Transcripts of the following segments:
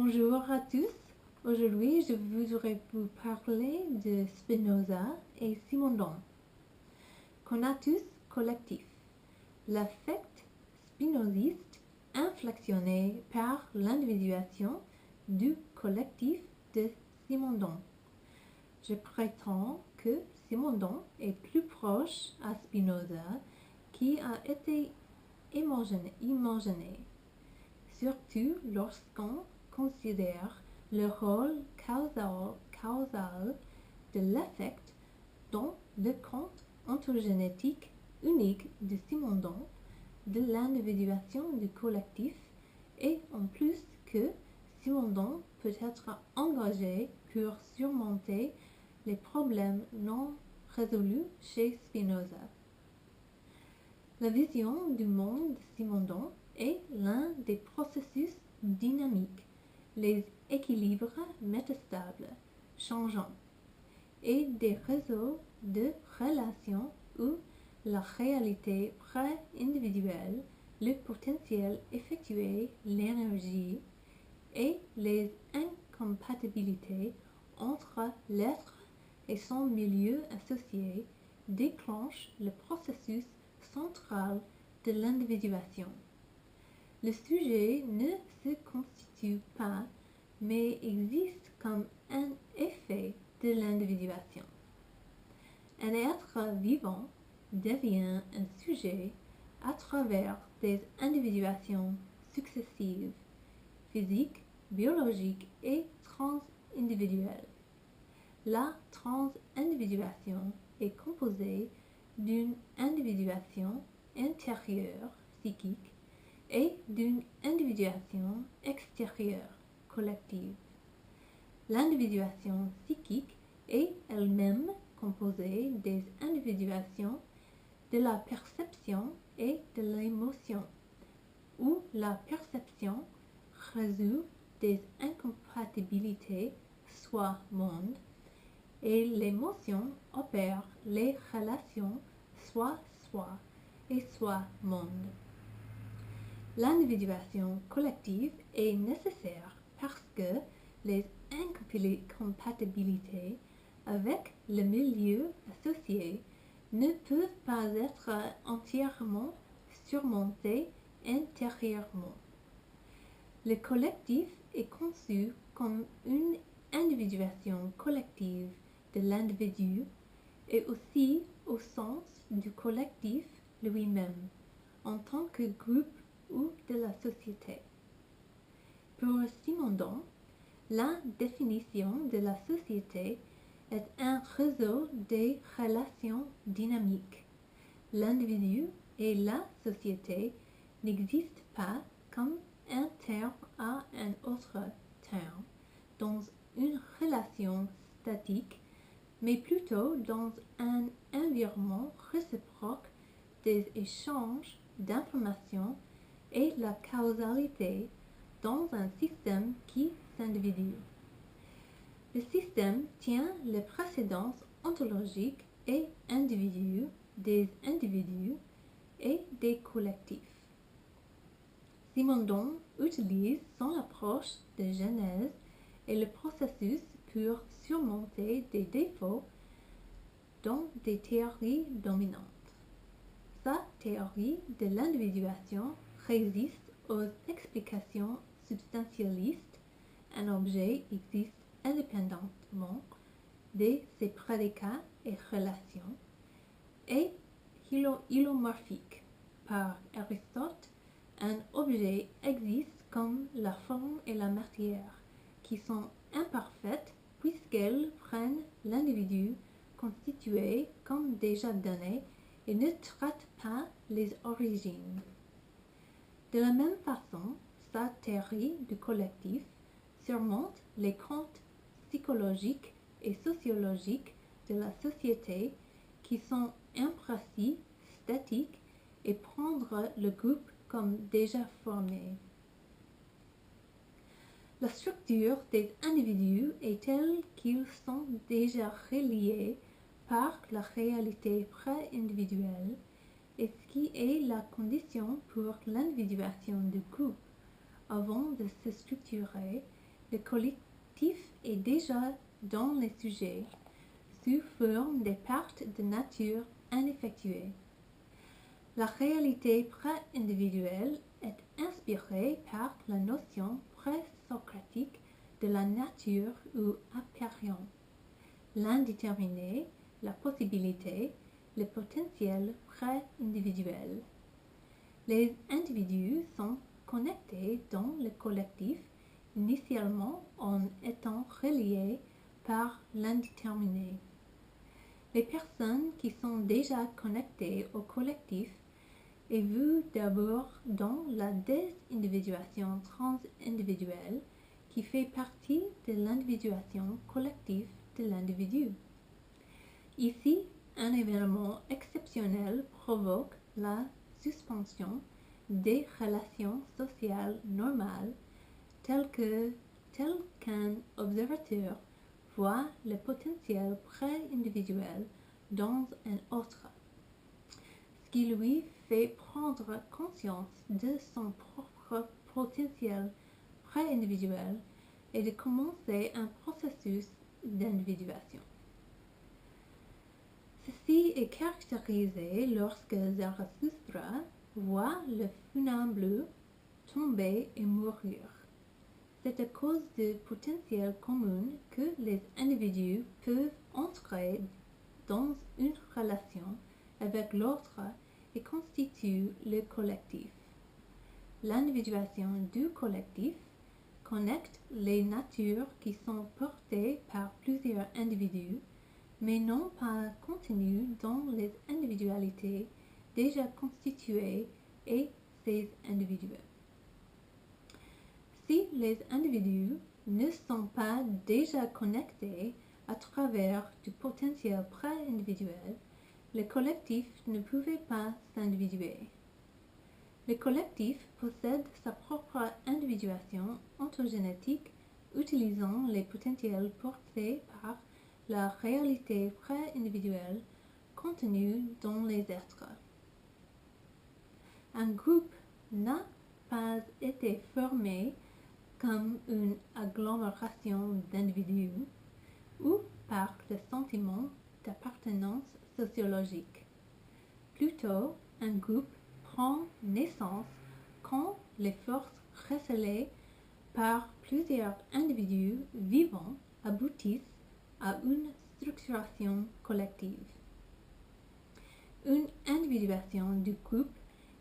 Bonjour à tous. Aujourd'hui, je voudrais vous parler de Spinoza et Simondon. Conatus collectif. L'affect spinoziste inflexionné par l'individuation du collectif de Simondon. Je prétends que Simondon est plus proche à Spinoza qui a été imaginé, surtout lorsqu'on considère le rôle causal de l'affect dans le compte ontogénétique unique de Simondon de l'individuation du collectif et en plus que Simondon peut être engagé pour surmonter les problèmes non résolus chez Spinoza. La vision du monde de Simondon est l'un des processus dynamiques, les équilibres métastables, changeants, et des réseaux de relations où la réalité pré-individuelle, le potentiel effectué, l'énergie et les incompatibilités entre l'être et son milieu associé déclenchent le processus central de l'individuation. Le sujet ne se constitue pas, mais existe comme un effet de l'individuation. Un être vivant devient un sujet à travers des individuations successives, physiques, biologiques et transindividuelles. La transindividuation est composée d'une individuation intérieure psychique et d'une individuation extérieure collective. L'individuation psychique est elle-même composée des individuations de la perception et de l'émotion, où la perception résout des incompatibilités soi-monde et l'émotion opère les relations soi-soi et soi-monde. L'individuation collective est nécessaire parce que les incompatibilités avec le milieu associé ne peuvent pas être entièrement surmontées intérieurement. Le collectif est conçu comme une individuation collective de l'individu et aussi au sens du collectif lui-même, en tant que groupe ou de la société. Pour Simondon, la définition de la société est un réseau de relations dynamiques. L'individu et la société n'existent pas comme un terme à un autre terme, dans une relation statique, mais plutôt dans un environnement réciproque des échanges d'informations et la causalité dans un système qui s'individue. Le système tient les précédences ontologiques et individuelles des individus et des collectifs. Simondon utilise son approche de genèse et le processus pour surmonter des défauts dans des théories dominantes. Sa théorie de l'individuation résiste aux explications substantialistes. Un objet existe indépendamment de ses prédicats et relations, et hylomorphique. Par Aristote, un objet existe comme la forme et la matière, qui sont imparfaites puisqu'elles prennent l'individu constitué comme déjà donné et ne traitent pas les origines. De la même façon, sa théorie du collectif surmonte les comptes psychologiques et sociologiques de la société qui sont imprécis, statiques et prendre le groupe comme déjà formé. La structure des individus est telle qu'ils sont déjà reliés par la réalité pré-individuelle, et ce qui est la condition pour l'individuation du groupe. Avant de se structurer, Le collectif est déjà dans les sujets sous forme des parts de nature ineffectuées. La réalité pré-individuelle est inspirée par la notion pré-socratique de la nature ou apparent, l'indéterminé, la possibilité, le potentiel pré-individuel. Les individus sont connectés dans le collectif initialement en étant reliés par l'indéterminé. Les personnes qui sont déjà connectées au collectif est vue d'abord dans la désindividuation transindividuelle qui fait partie de l'individuation collective de l'individu. Ici, un événement exceptionnel provoque la suspension des relations sociales normales telles qu'un observateur voit le potentiel pré-individuel dans un autre, ce qui lui fait prendre conscience de son propre potentiel pré-individuel et de commencer un processus d'individuation. Ceci est caractérisé lorsque Zarathustra voit le funambule tomber et mourir. C'est à cause du potentiel commun que les individus peuvent entrer dans une relation avec l'autre et constituent le collectif. L'individuation du collectif connecte les natures qui sont portées par plusieurs individus, mais non pas contenues dans les individualités déjà constituées et ces individus. Si les individus ne sont pas déjà connectés à travers du potentiel pré-individuel, le collectif ne pouvait pas s'individuer. Le collectif possède sa propre individuation ontogénétique utilisant les potentiels portés par la réalité pré-individuelle contenue dans les êtres. Un groupe n'a pas été formé comme une agglomération d'individus ou par le sentiment d'appartenance sociologique. Plutôt, un groupe prend naissance quand les forces recélées par plusieurs individus vivants aboutissent à une structuration collective. Une individuation du groupe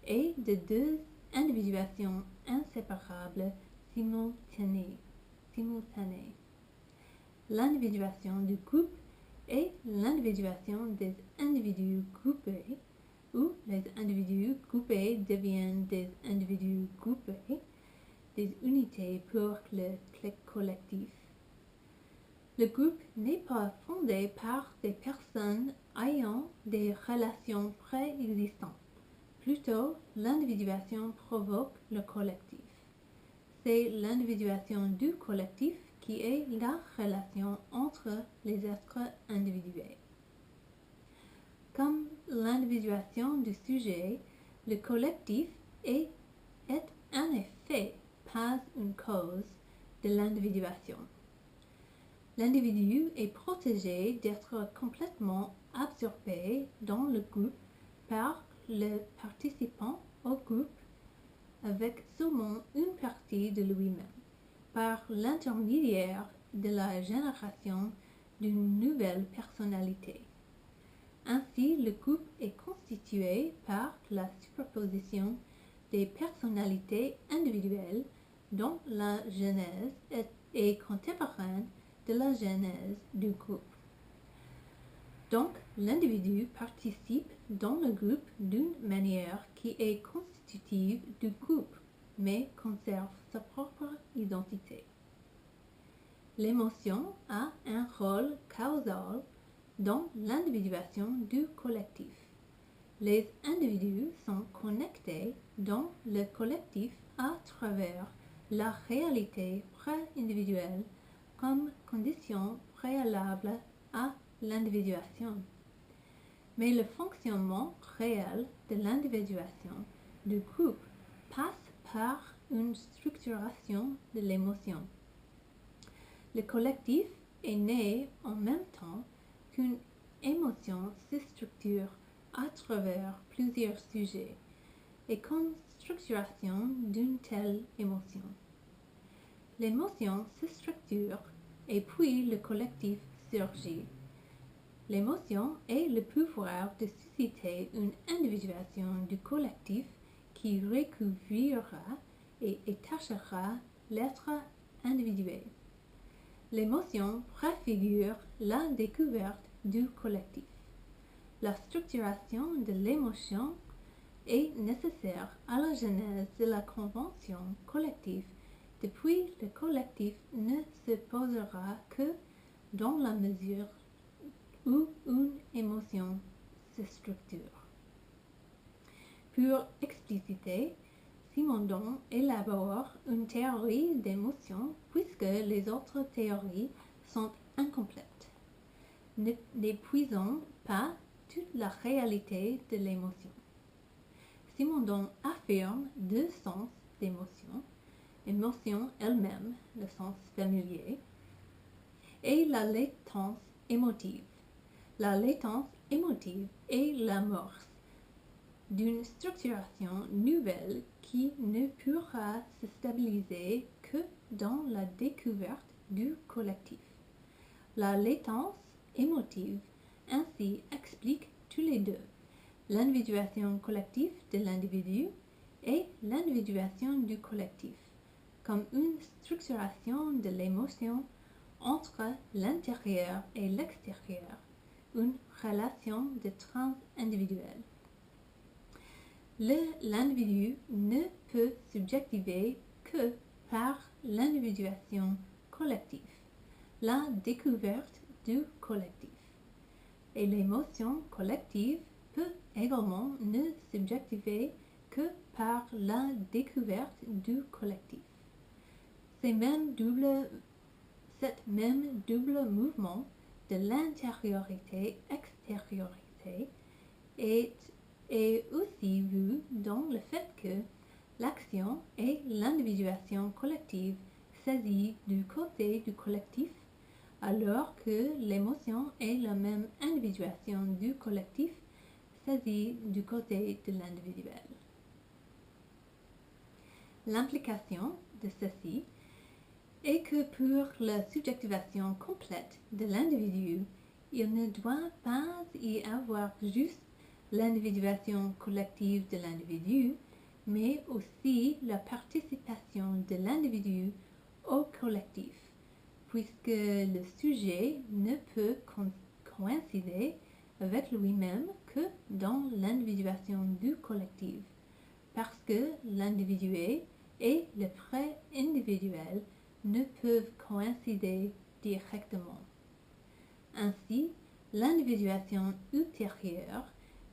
est de deux individuations inséparables simultanées. L'individuation du groupe est l'individuation des individus groupés, où les individus groupés deviennent des individus groupés, des unités pour le collectif. Le groupe n'est pas fondé par des personnes ayant des relations préexistantes. Plutôt, l'individuation provoque le collectif. C'est l'individuation du collectif qui est la relation entre les êtres individués. Comme l'individuation du sujet, le collectif est en effet pas une cause de l'individuation. L'individu est protégé d'être complètement absorbé dans le groupe par le participant au groupe avec seulement une partie de lui-même, par l'intermédiaire de la génération d'une nouvelle personnalité. Ainsi, le groupe est constitué par la superposition des personnalités individuelles dont la genèse est contemporaine de la genèse du groupe. Donc, l'individu participe dans le groupe d'une manière qui est constitutive du groupe, mais conserve sa propre identité. L'émotion a un rôle causal dans l'individuation du collectif. Les individus sont connectés dans le collectif à travers la réalité pré-individuelle comme condition préalable à l'individuation. Mais le fonctionnement réel de l'individuation du groupe passe par une structuration de l'émotion. Le collectif est né en même temps qu'une émotion se structure à travers plusieurs sujets et comme structuration d'une telle émotion. L'émotion se structure et puis le collectif surgit. L'émotion est le pouvoir de susciter une individuation du collectif qui recouvrira et attachera l'être individué. L'émotion préfigure la découverte du collectif. La structuration de l'émotion est nécessaire à la genèse de la convention collective. Depuis, le collectif ne se posera que dans la mesure où une émotion se structure. Pour expliciter, Simondon élabore une théorie d'émotion puisque les autres théories sont incomplètes, n'épuisant pas toute la réalité de l'émotion. Simondon affirme deux sens d'émotion, émotion elle-même, le sens familier, et la latence émotive. La latence émotive est l'amorce d'une structuration nouvelle qui ne pourra se stabiliser que dans la découverte du collectif. La latence émotive ainsi explique tous les deux, l'individuation collective de l'individu et l'individuation du collectif, comme une structuration de l'émotion entre l'intérieur et l'extérieur, une relation de transindividuel. L'individu ne peut subjectiver que par l'individuation collective, la découverte du collectif. Et l'émotion collective peut également ne subjectiver que par la découverte du collectif. Cet même double mouvement de l'intériorité-extériorité est aussi vu dans le fait que l'action et l'individuation collective saisit du côté du collectif, alors que l'émotion et la même individuation du collectif saisit du côté de l'individuel. L'implication de ceci est que pour la subjectivation complète de l'individu, il ne doit pas y avoir juste l'individuation collective de l'individu, mais aussi la participation de l'individu au collectif, puisque le sujet ne peut coïncider avec lui-même que dans l'individuation du collectif, parce que l'individué et le pré-individuel ne peuvent coïncider directement. Ainsi, l'individuation ultérieure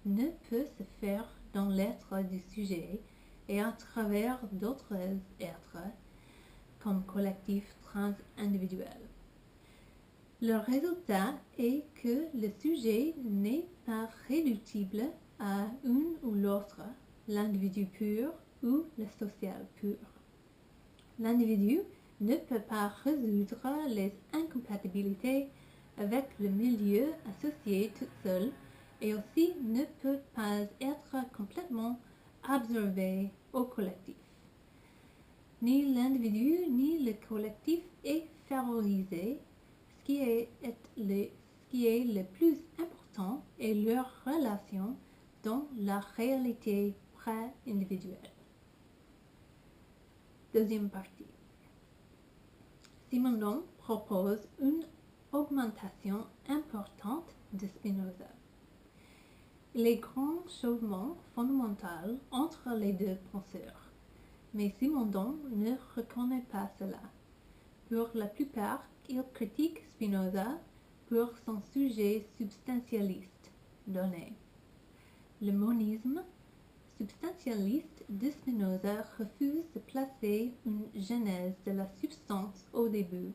ne peut se faire dans l'être du sujet et à travers d'autres êtres comme collectif transindividuel. Le résultat est que le sujet n'est pas réductible à une ou l'autre, l'individu pur ou le social pur. L'individu ne peut pas résoudre les incompatibilités avec le milieu associé tout seul et aussi ne peut pas être complètement absorbé au collectif. Ni l'individu ni le collectif est favorisé. Ce qui est le plus important est leur relation dans la réalité pré-individuelle. Deuxième partie. Simondon propose une augmentation importante de Spinoza. Il est grand changement fondamental entre les deux penseurs, mais Simondon ne reconnaît pas cela. Pour la plupart, il critique Spinoza pour son sujet substantialiste donné. Le monisme substantialiste de Spinoza refuse de placer une genèse de la substance au début,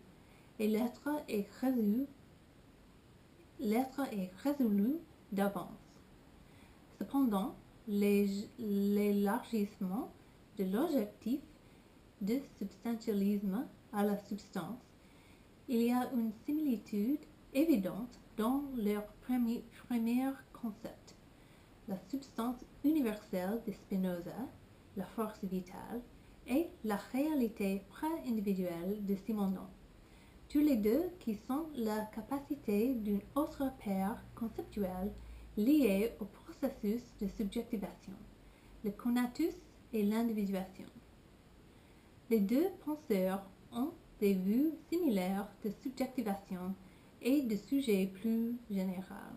et l'être est résolu d'avance. Cependant, l'élargissement de l'objectif de substantialisme à la substance, il y a une similitude évidente dans leur premier concept, la substance universelle de Spinoza, la force vitale, et la réalité pré-individuelle de Simondon, tous les deux qui sont la capacité d'une autre paire conceptuelle liée au processus de subjectivation, le conatus et l'individuation. Les deux penseurs ont des vues similaires de subjectivation et de sujets plus généraux.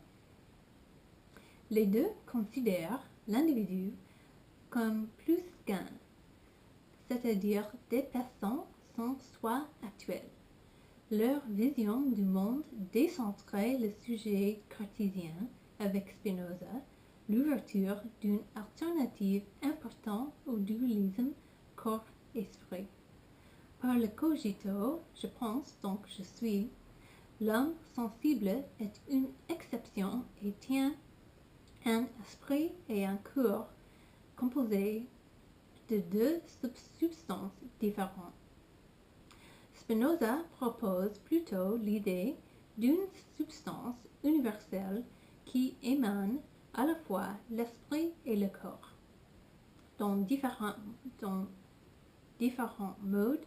Les deux considèrent l'individu comme plus qu'un, c'est-à-dire dépassant son soi actuel. Leur vision du monde décentrait le sujet cartésien avec Spinoza, l'ouverture d'une alternative importante au dualisme corps-esprit. Par le cogito, je pense donc je suis, l'homme sensible est une exception et tient un esprit et un corps composés de deux substances différentes. Spinoza propose plutôt l'idée d'une substance universelle qui émane à la fois l'esprit et le corps, dans différents modes,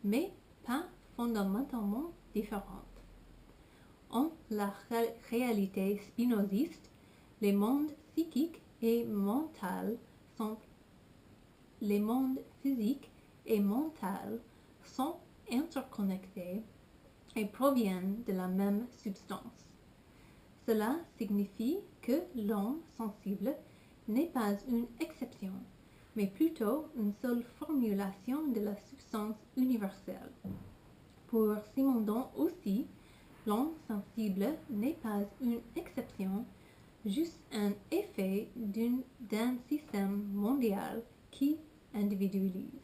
mais pas fondamentalement différentes. En la réalité spinoziste, les mondes psychiques et mentaux les mondes physiques et mentaux sont interconnectés et proviennent de la même substance. Cela signifie que l'homme sensible n'est pas une exception, mais plutôt une seule formulation de la substance universelle. Pour Simondon aussi, l'homme sensible n'est pas une exception, juste un effet d'un système mondial qui s'individue.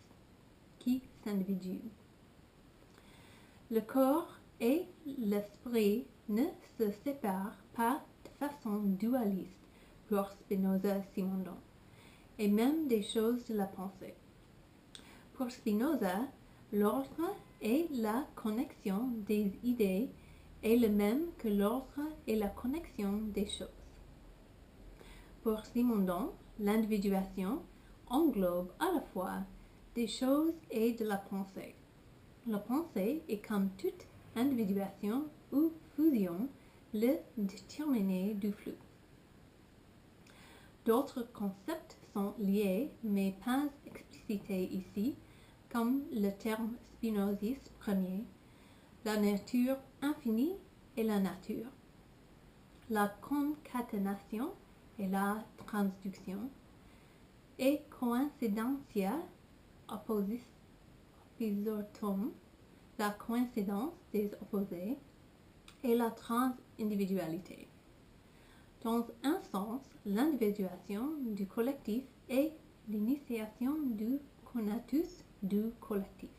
Le corps et l'esprit ne se séparent pas de façon dualiste pour Spinoza Simondon, et même des choses de la pensée. Pour Spinoza, l'ordre et la connexion des idées est le même que l'ordre et la connexion des choses. Pour Simondon, l'individuation englobe à la fois des choses et de la pensée. La pensée est comme toute individuation ou fusion le déterminé du flux. D'autres concepts sont liés mais pas explicités ici, comme le terme spinoziste premier, la nature infinie et la nature, la concaténation et la transduction, et coincidentia oppositum, la coïncidence des opposés, et la transindividualité. Dans un sens, l'individuation du collectif est l'initiation du conatus du collectif.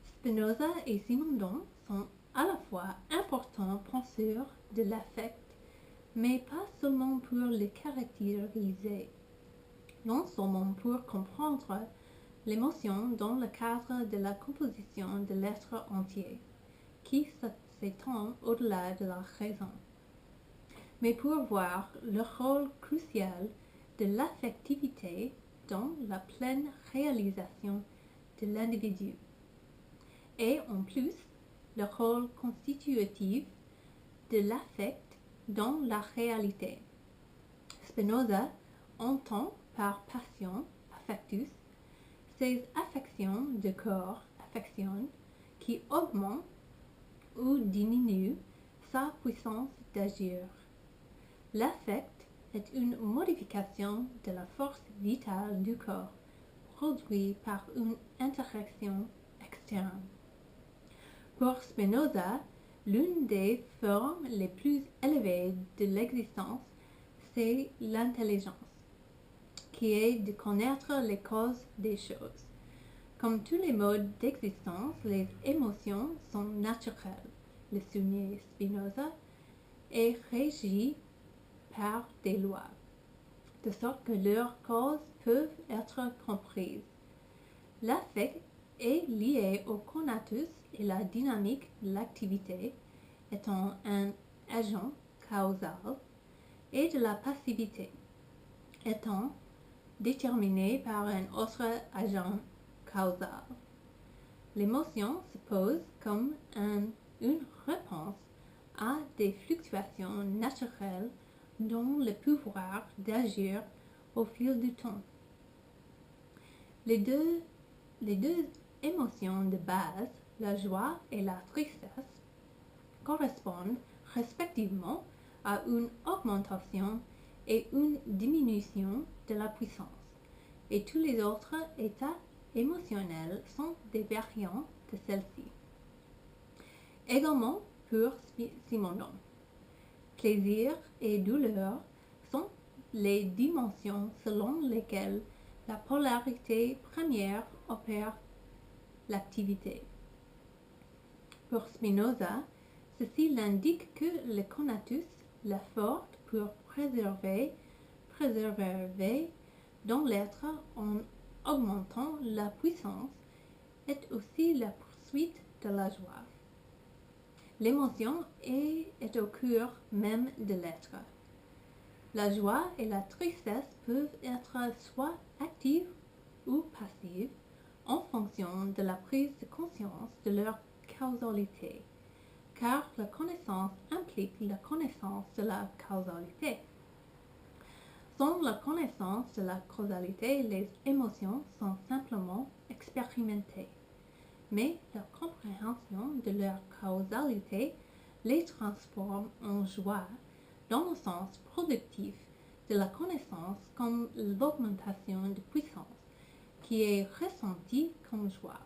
Spinoza et Simondon sont à la fois importants penseurs de l'affect, mais pas seulement pour le caractériser, non seulement pour comprendre l'émotion dans le cadre de la composition de l'être entier, qui s'étend au-delà de la raison, mais pour voir le rôle crucial de l'affectivité dans la pleine réalisation de l'individu, et en plus le rôle constitutif de l'affect dans la réalité. Spinoza entend par passion, affectus, ces affections de corps, affection, qui augmentent ou diminuent sa puissance d'agir. L'affect est une modification de la force vitale du corps, produite par une interaction externe. Pour Spinoza, l'une des formes les plus élevées de l'existence, c'est l'intelligence, qui est de connaître les causes des choses. Comme tous les modes d'existence, les émotions sont naturelles, le souligne Spinoza, et régies par des lois, de sorte que leurs causes peuvent être comprises. L'affect est lié au conatus et la dynamique de l'activité étant un agent causal et de la passivité étant déterminée par un autre agent causal. L'émotion se pose comme une réponse à des fluctuations naturelles dont le pouvoir d'agir au fil du temps. Les deux émotions de base, la joie et la tristesse, correspondent respectivement à une augmentation et une diminution de la puissance, et tous les autres états émotionnels sont des variantes de celle-ci. Également pour Simondon, plaisir et douleur sont les dimensions selon lesquelles la polarité première opère l'activité. Pour Spinoza, ceci l'indique que le conatus, la force pour préserver dans l'être en augmentant la puissance, est aussi la poursuite de la joie. L'émotion est au cœur même de l'être. La joie et la tristesse peuvent être soit actives ou passives en fonction de la prise de conscience de leur causalité, car la connaissance implique la connaissance de la causalité. Sans la connaissance de la causalité, les émotions sont simplement expérimentées, mais la compréhension de leur causalité les transforme en joie dans le sens productif de la connaissance comme l'augmentation de puissance qui est ressentie comme joie.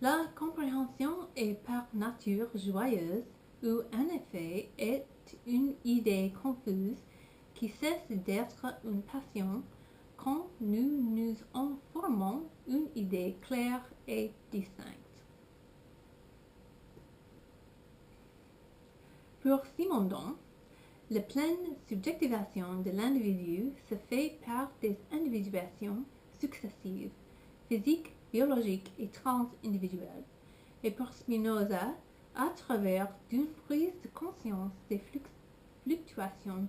La compréhension est par nature joyeuse ou en effet est une idée confuse qui cesse d'être une passion quand nous nous en formons une idée claire et distincte. Pour Simondon, la pleine subjectivation de l'individu se fait par des individuations successives, physiques, biologiques et transindividuelles, et pour Spinoza, à travers d'une prise de conscience des fluctuations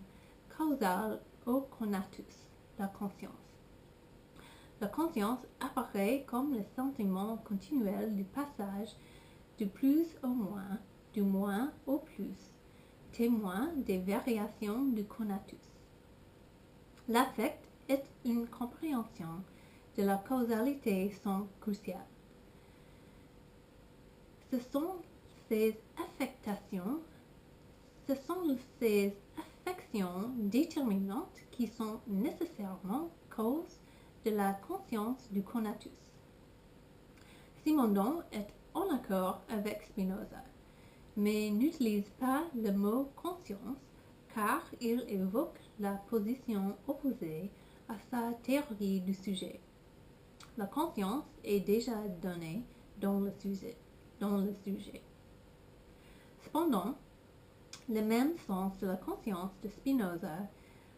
causales au conatus, la conscience. La conscience apparaît comme le sentiment continuel du passage du plus au moins, du moins au plus, témoin des variations du conatus. L'affect est une compréhension de la causalité sont cruciales. Ce sont ces affections déterminantes qui sont nécessairement cause de la conscience du conatus. Simondon est en accord avec Spinoza, mais n'utilise pas le mot conscience car il évoque la position opposée à sa théorie du sujet. La conscience est déjà donnée dans le sujet. Cependant, le même sens de la conscience de Spinoza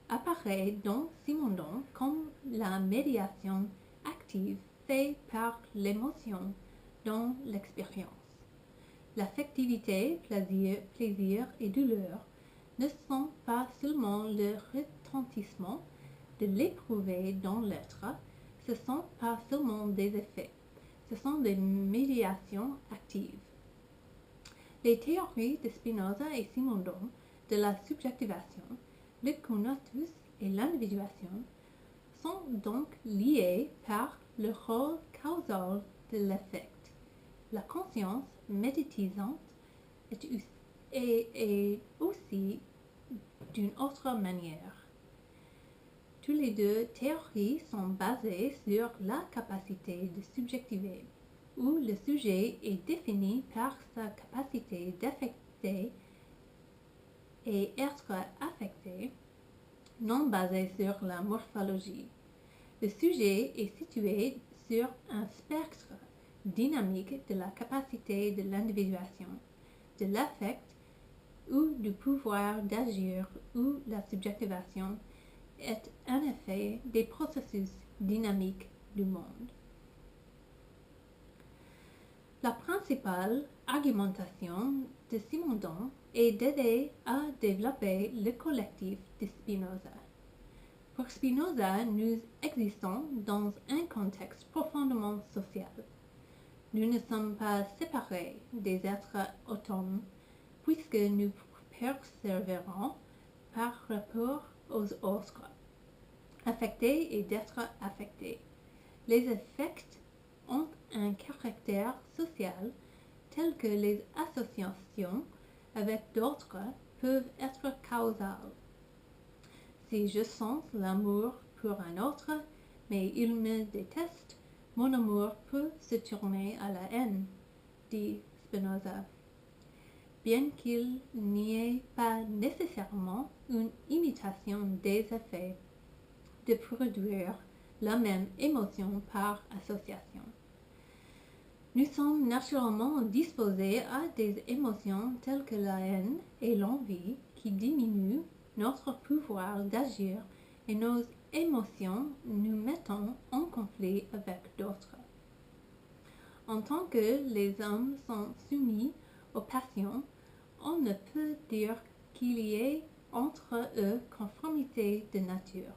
apparaît dans Simondon comme la médiation active faite par l'émotion dans l'expérience. L'affectivité, plaisir et douleur ne sont pas seulement le retentissement de l'éprouvé dans l'être, ce sont pas seulement des effets, ce sont des médiations actives. Les théories de Spinoza et Simondon de la subjectivation, le conatus et l'individuation sont donc liées par le rôle causal de l'affect. La conscience méditisante est aussi d'une autre manière. Tous les deux théories sont basées sur la capacité de subjectiver, où le sujet est défini par sa capacité d'affecter et être affecté, non basée sur la morphologie. Le sujet est situé sur un spectre dynamique de la capacité de l'individuation, de l'affect ou du pouvoir d'agir où la subjectivation est en effet des processus dynamiques du monde. principale argumentation de Simondon est d'aider à développer le collectif de Spinoza. Pour Spinoza, nous existons dans un contexte profondément social. Nous ne sommes pas séparés des êtres autonomes puisque nous persévérons par rapport aux autres, affectés et d'être affectés. Les affects ont un caractère social tel que les associations avec d'autres peuvent être causales. Si je sens l'amour pour un autre, mais il me déteste, mon amour peut se tourner à la haine, dit Spinoza. Bien qu'il n'y ait pas nécessairement une imitation des effets de produire la même émotion par association. Nous sommes naturellement disposés à des émotions telles que la haine et l'envie qui diminuent notre pouvoir d'agir et nos émotions nous mettons en conflit avec d'autres. En tant que les hommes sont soumis aux passions, on ne peut dire qu'il y ait entre eux conformité de nature.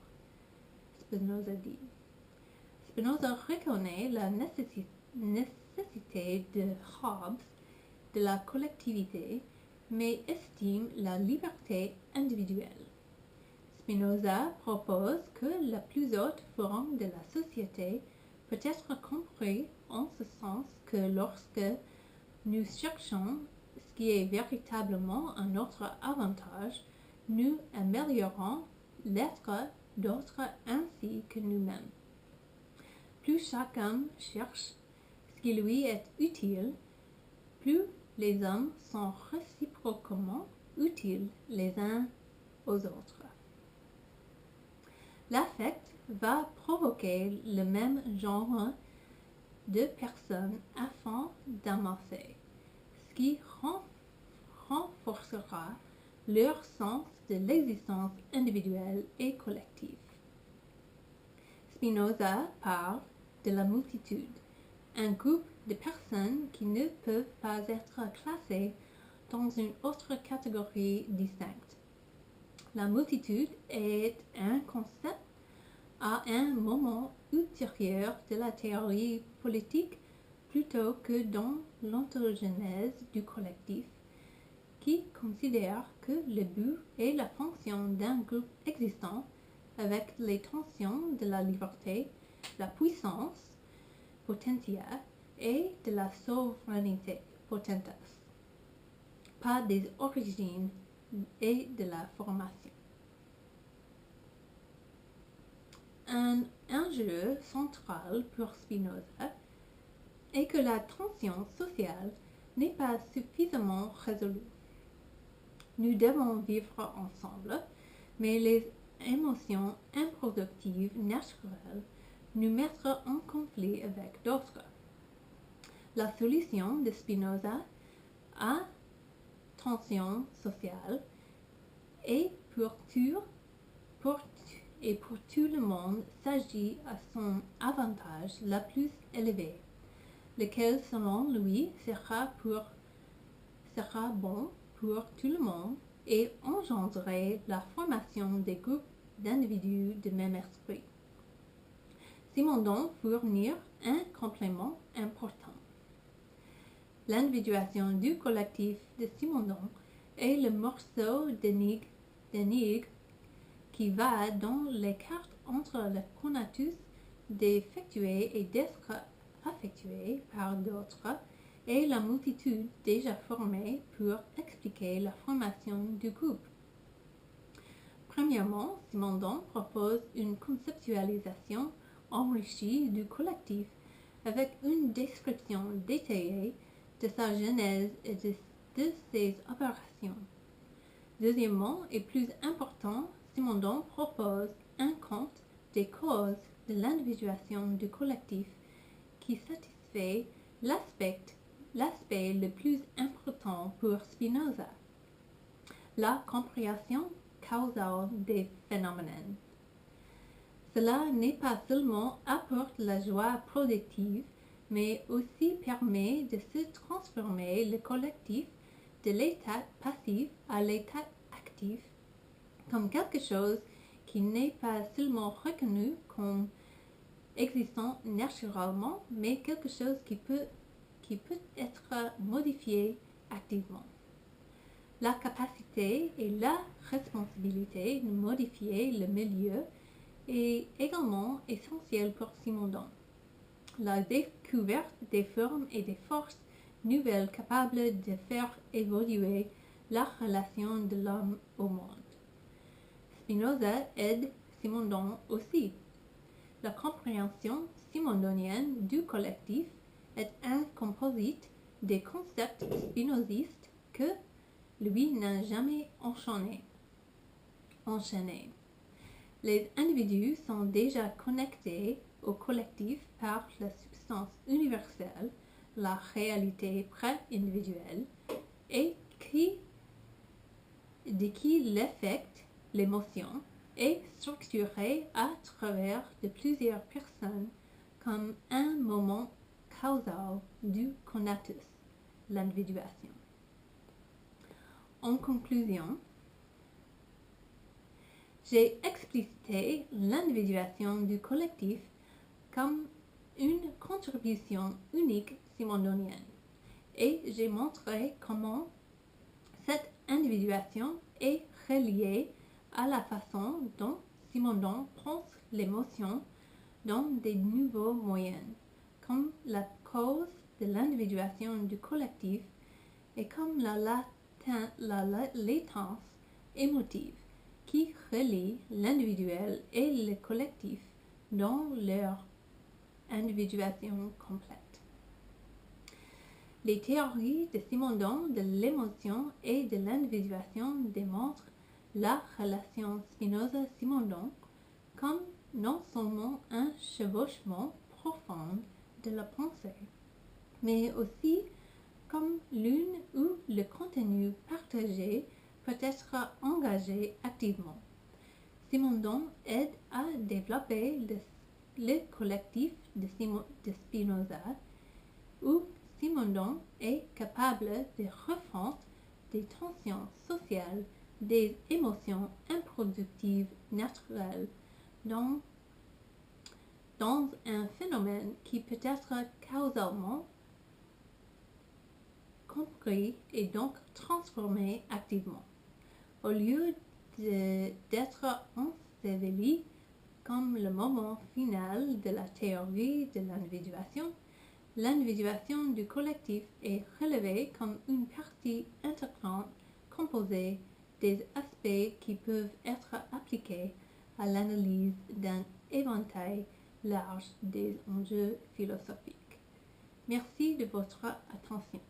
Spinoza dit. Spinoza reconnaît la nécessité de Hobbes de la collectivité, mais estime la liberté individuelle. Spinoza propose que la plus haute forme de la société peut être comprise en ce sens que lorsque nous cherchons ce qui est véritablement à notre avantage, nous améliorons l'être d'autres ainsi que nous-mêmes. Plus chacun cherche ce qui lui est utile, plus les hommes sont réciproquement utiles les uns aux autres. L'affect va provoquer le même genre de personnes afin d'amorcer, ce qui renforcera leur sens de l'existence individuelle et collective. Spinoza parle de la multitude, un groupe de personnes qui ne peuvent pas être classées dans une autre catégorie distincte. La multitude est un concept à un moment ultérieur de la théorie politique plutôt que dans l'ontogenèse du collectif, qui considère que le but et la fonction d'un groupe existant avec les tensions de la liberté, la puissance, potentia, et de la souveraineté, potentas, pas des origines et de la formation. Un enjeu central pour Spinoza est que la tension sociale n'est pas suffisamment résolue. Nous devons vivre ensemble, mais les émotions improductives naturelles nous mettent en conflit avec d'autres. La solution de Spinoza à tension sociale est pour tout le monde s'agit à son avantage la plus élevée, lequel selon lui sera bon pour tout le monde et engendrer la formation des groupes d'individus de même esprit. Simondon fournit un complément important. L'individuation du collectif de Simondon est le morceau d'énigme qui va dans les cartes entre le conatus d'effectuer et d'être affectué par d'autres et la multitude déjà formée pour expliquer la formation du groupe. Premièrement, Simondon propose une conceptualisation enrichie du collectif avec une description détaillée de sa genèse et de ses opérations. Deuxièmement, et plus important, Simondon propose un compte des causes de l'individuation du collectif qui satisfait l'aspect le plus important pour Spinoza, la compréhension causale des phénomènes. Cela n'est pas seulement apporte la joie productive, mais aussi permet de se transformer le collectif de l'état passif à l'état actif comme quelque chose qui n'est pas seulement reconnu comme existant naturellement, mais quelque chose qui peut être modifié activement. La capacité et la responsabilité de modifier le milieu est également essentielle pour Simondon. La découverte des formes et des forces nouvelles capables de faire évoluer la relation de l'homme au monde. Spinoza aide Simondon aussi. La compréhension simondonienne du collectif est un composite des concepts spinozistes que lui n'a jamais enchaîné. Les individus sont déjà connectés au collectif par la substance universelle, la réalité pré-individuelle, et de qui l'affect, l'émotion, est structuré à travers de plusieurs personnes comme un moment causal du conatus, l'individuation. En conclusion, j'ai explicité l'individuation du collectif comme une contribution unique simondonienne et j'ai montré comment cette individuation est reliée à la façon dont Simondon pense l'émotion dans des nouveaux moyens, comme la cause de l'individuation du collectif et comme la latence émotive qui relie l'individuel et le collectif dans leur individuation complète. Les théories de Simondon de l'émotion et de l'individuation démontrent la relation Spinoza-Simondon comme non seulement un chevauchement profond de la pensée, mais aussi comme l'une où le contenu partagé peut être engagé activement. Simondon aide à développer le collectif de Spinoza, où Simondon est capable de refondre des tensions sociales, des émotions improductives naturelles dans un phénomène qui peut être causalement compris et donc transformé activement. Au lieu d'être enseveli comme le moment final de la théorie de l'individuation du collectif est relevée comme une partie intégrante composée des aspects qui peuvent être appliqués à l'analyse d'un éventail large des enjeux philosophiques. Merci de votre attention.